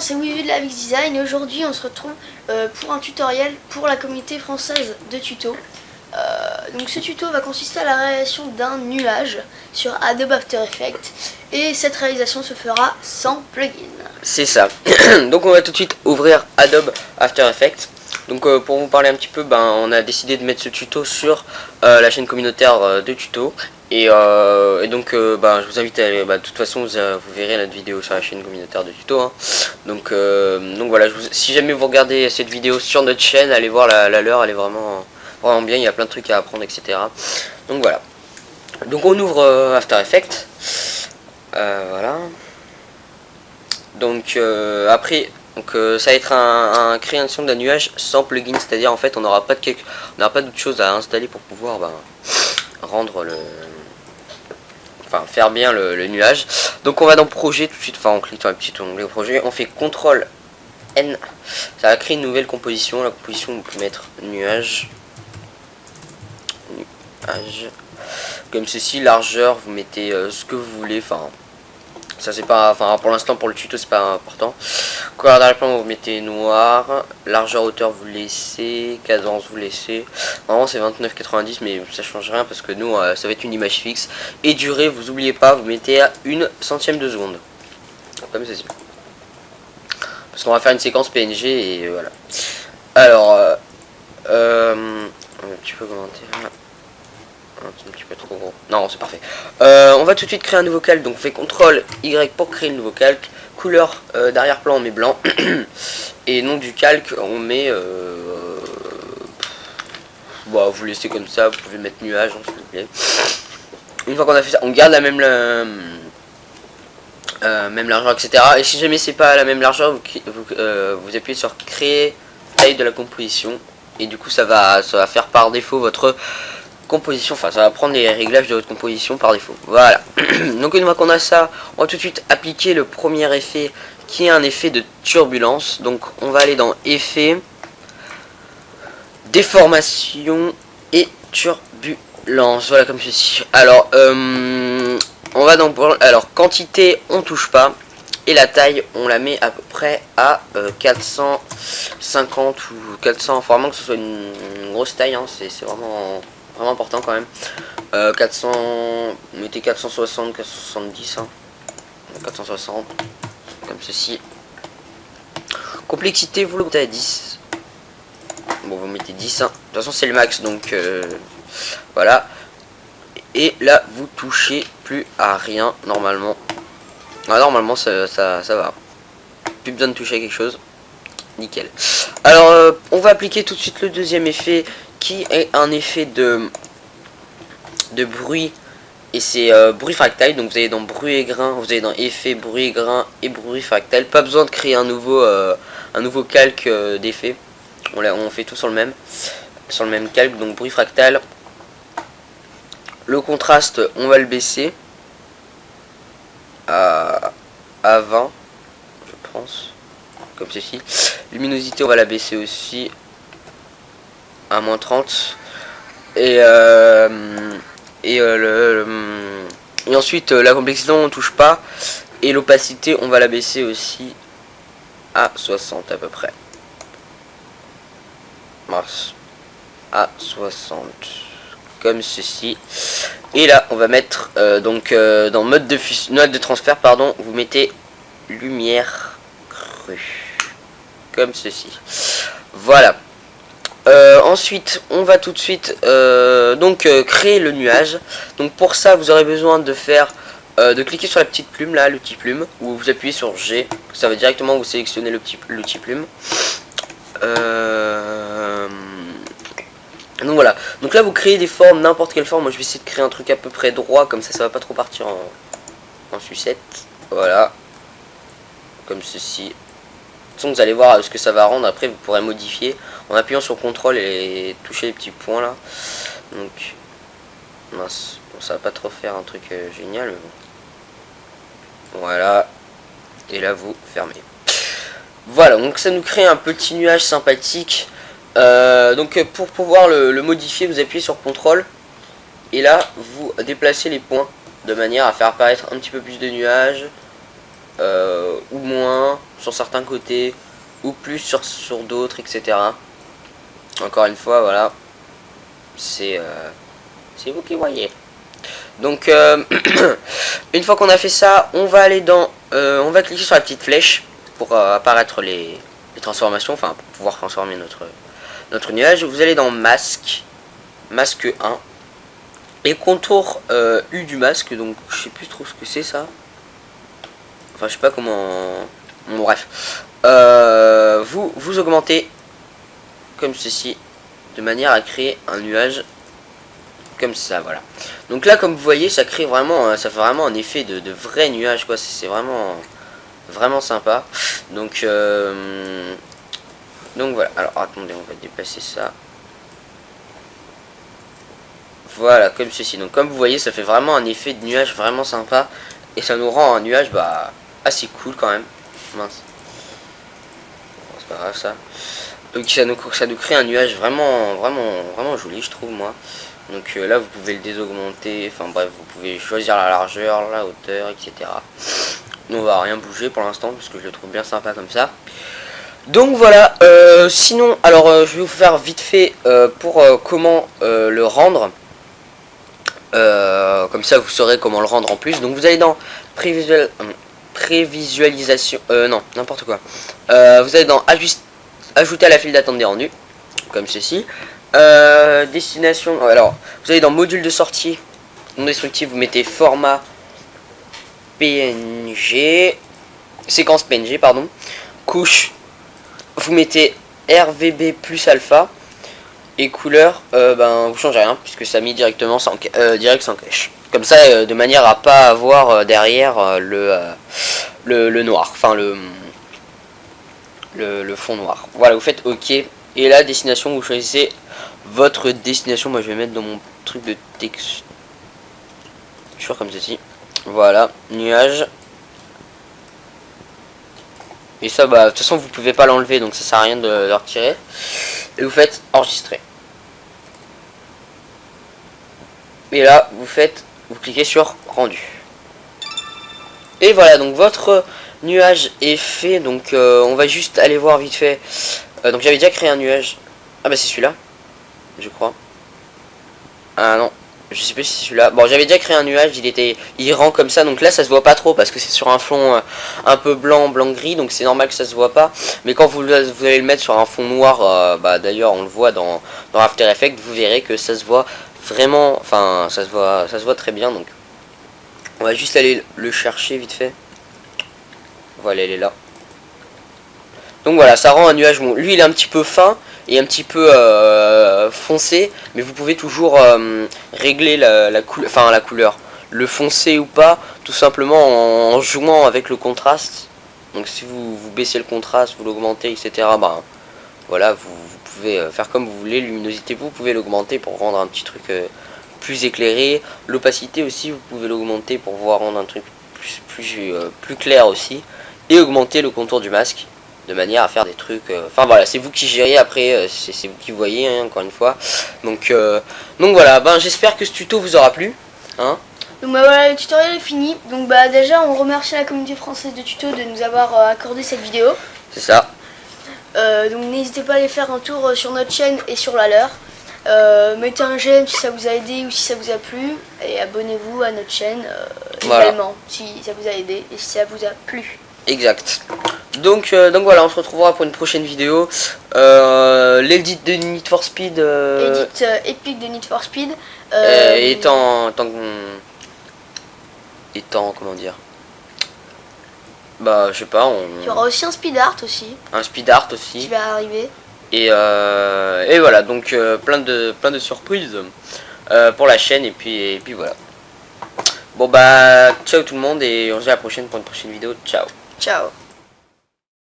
c'est Wivu de la Vix Design et aujourd'hui on se retrouve pour un tutoriel pour la communauté française de tuto. Donc ce tuto va consister à la réalisation d'un nuage sur Adobe After Effects et cette réalisation se fera sans plugin. C'est ça. Donc on va tout de suite ouvrir Adobe After Effects. Donc pour vous parler un petit peu, on a décidé de mettre ce tuto sur la chaîne communautaire de tuto. Et donc je vous invite à aller, de toute façon vous verrez notre vidéo sur la chaîne communautaire de tuto, hein. Donc voilà, si jamais vous regardez cette vidéo sur notre chaîne, allez voir la leur, elle est vraiment bien, il y a plein de trucs à apprendre, etc. Donc voilà. Donc on ouvre After Effects. Voilà. Donc après, ça va être un création d'un nuage sans plugin, c'est-à-dire en fait on n'aura pas d'autre chose à installer pour pouvoir rendre faire bien le nuage. Donc on va dans projet tout de suite, on clique sur le petit onglet projet, on fait CTRL N, ça va créer une nouvelle composition. La composition, vous pouvez mettre nuage comme ceci, largeur vous mettez ce que vous voulez, ça c'est pas, pour l'instant pour le tuto c'est pas important. Couleur d'arrière-plan vous mettez noir, largeur hauteur vous laissez, cadence vous laissez. Normalement c'est 29,90 mais ça change rien parce que nous ça va être une image fixe. Et durée vous oubliez pas, vous mettez à 1/100 de seconde. Comme ceci. Parce qu'on va faire une séquence PNG et voilà. Alors un petit peu commenter là. C'est un petit peu trop gros. Non, c'est parfait. On va tout de suite créer un nouveau calque. Donc on fait CTRL Y pour créer le nouveau calque. Couleur d'arrière-plan on met blanc. Et nom du calque on met vous laissez comme ça. Vous pouvez mettre nuage s'il vous plaît. Une fois qu'on a fait ça, on garde la même largeur, etc. Et si jamais c'est pas la même largeur, vous appuyez sur créer taille de la composition. Et du coup ça va faire par défaut votre composition, ça va prendre les réglages de votre composition par défaut. Voilà. Donc une fois qu'on a ça, on va tout de suite appliquer le premier effet qui est un effet de turbulence. Donc on va aller dans effet, déformation et turbulence. Voilà, comme ceci. Alors on va dans quantité on touche pas et la taille on la met à peu près à 450 ou 400, vraiment que ce soit une grosse taille, hein. C'est vraiment important quand même. 400, mettez 460, 470, 460 comme ceci. Complexité vous le mettez à 10. Bon, vous mettez 10, hein. De toute façon c'est le max, donc voilà. Et là vous touchez plus à rien normalement. Normalement ça va, plus besoin de toucher à quelque chose. Nickel. Alors on va appliquer tout de suite le deuxième effet qui est un effet de bruit, et c'est bruit fractal. Donc vous allez dans bruit et grain, vous allez dans effet, bruit et grain et bruit fractal. Pas besoin de créer un nouveau calque d'effet, on fait tout sur le même calque. Donc bruit fractal, le contraste on va le baisser à 20 je pense, comme ceci. Luminosité on va la baisser aussi à -30 et ensuite la complexité on touche pas et l'opacité on va la baisser aussi à 60 à peu près, à 60 comme ceci. Et là on va mettre dans mode de transfert pardon, vous mettez lumière crue comme ceci. Voilà. Ensuite on va tout de suite créer le nuage. Donc pour ça vous aurez besoin de cliquer sur la petite plume là, l'outil plume, ou vous appuyez sur G, ça va directement vous sélectionner l'outil plume. Donc voilà, donc là vous créez des formes, n'importe quelle forme. Moi je vais essayer de créer un truc à peu près droit, comme ça va pas trop partir en sucette. Voilà, comme ceci. De toute façon vous allez voir ce que ça va rendre. Après vous pourrez modifier en appuyant sur CTRL et toucher les petits points là. Donc mince, bon, ça va pas trop faire un truc génial, mais bon. Voilà, et là vous fermez. Voilà, donc ça nous crée un petit nuage sympathique. Donc pour pouvoir le modifier, vous appuyez sur CTRL et là vous déplacez les points de manière à faire apparaître un petit peu plus de nuages. ou moins sur certains côtés, ou plus sur d'autres, etc. Encore une fois, voilà, c'est vous qui voyez. Donc une fois qu'on a fait ça, on va aller dans on va cliquer sur la petite flèche pour apparaître les transformations, enfin pour pouvoir transformer notre nuage. Vous allez dans masque 1 et contour U du masque. Donc je sais plus trop ce que c'est ça, enfin je sais pas comment, bon, bref, vous augmentez comme ceci de manière à créer un nuage comme ça, voilà. Donc là, comme vous voyez, ça crée vraiment, ça fait vraiment un effet de vrai nuage, quoi. C'est vraiment sympa. Donc voilà. Alors attendez, on va déplacer ça. Voilà, comme ceci. Donc comme vous voyez, ça fait vraiment un effet de nuage vraiment sympa et ça nous rend un nuage assez cool quand même. Mince. Bon, c'est pas grave ça. Donc ça nous crée un nuage vraiment joli, je trouve, moi. Donc là vous pouvez le désaugmenter, enfin bref, vous pouvez choisir la largeur, la hauteur, etc. Nous on va rien bouger pour l'instant parce que je le trouve bien sympa comme ça. Donc voilà, sinon alors je vais vous faire vite fait pour comment le rendre. Comme ça vous saurez comment le rendre en plus. Donc vous allez dans prévisualisation, non, n'importe quoi. Vous allez dans ajouter à la file d'attente des rendus, comme ceci. Destination, alors vous allez dans module de sortie non destructif, vous mettez format PNG, séquence PNG pardon, couche vous mettez RVB plus alpha et couleur vous changez rien puisque ça met directement direct sans cache, comme ça de manière à pas avoir derrière le noir, enfin le fond noir. Voilà, vous faites OK et la destination vous choisissez votre destination. Moi je vais mettre dans mon truc de texture comme ceci. Voilà, nuage. Et ça de toute façon vous pouvez pas l'enlever, donc ça sert à rien de le retirer. Et vous faites enregistrer. Et là vous cliquez sur rendu. Et voilà, donc votre nuage est fait. Donc on va juste aller voir vite fait. Donc j'avais déjà créé un nuage. Ah bah c'est celui-là, je crois. Ah non, je sais plus si c'est celui-là. Bon, j'avais déjà créé un nuage, il rend comme ça. Donc là ça se voit pas trop parce que c'est sur un fond un peu blanc gris, donc c'est normal que ça se voit pas. Mais quand vous allez le mettre sur un fond noir, d'ailleurs on le voit dans After Effects, vous verrez que ça se voit vraiment, enfin ça se voit très bien. Donc on va juste aller le chercher vite fait. Voilà, elle est là. Donc voilà, ça rend un nuage, bon, lui il est un petit peu fin et un petit peu foncé, mais vous pouvez toujours régler la couleur, le foncé ou pas, tout simplement en jouant avec le contraste. Donc si vous baissez le contraste, vous l'augmentez, etc. Voilà, vous pouvez faire comme vous voulez. Luminosité, vous pouvez l'augmenter pour rendre un petit truc plus éclairé. L'opacité aussi, vous pouvez l'augmenter pour pouvoir rendre un truc plus clair aussi. Et augmenter le contour du masque de manière à faire des trucs, enfin voilà, c'est vous qui gérez après, c'est vous qui voyez, hein, encore une fois. Donc voilà, j'espère que ce tuto vous aura plu, hein. Donc voilà, le tutoriel est fini. Donc déjà on remercie la communauté française de tuto de nous avoir accordé cette vidéo. C'est ça. Donc n'hésitez pas à aller faire un tour sur notre chaîne et sur la leur. Mettez un j'aime si ça vous a aidé ou si ça vous a plu, et abonnez-vous à notre chaîne également si ça vous a aidé et si ça vous a plu. Exact. Donc voilà, on se retrouvera pour une prochaine vidéo. L'édit de Need for Speed, Edit épique de Need for Speed, étant comment dire, je sais pas, il y aura aussi un speed art aussi qui va arriver. Et voilà, donc plein de surprises pour la chaîne, et puis voilà. Bon ciao tout le monde, et on se dit à la prochaine pour une prochaine vidéo. Ciao. Ciao.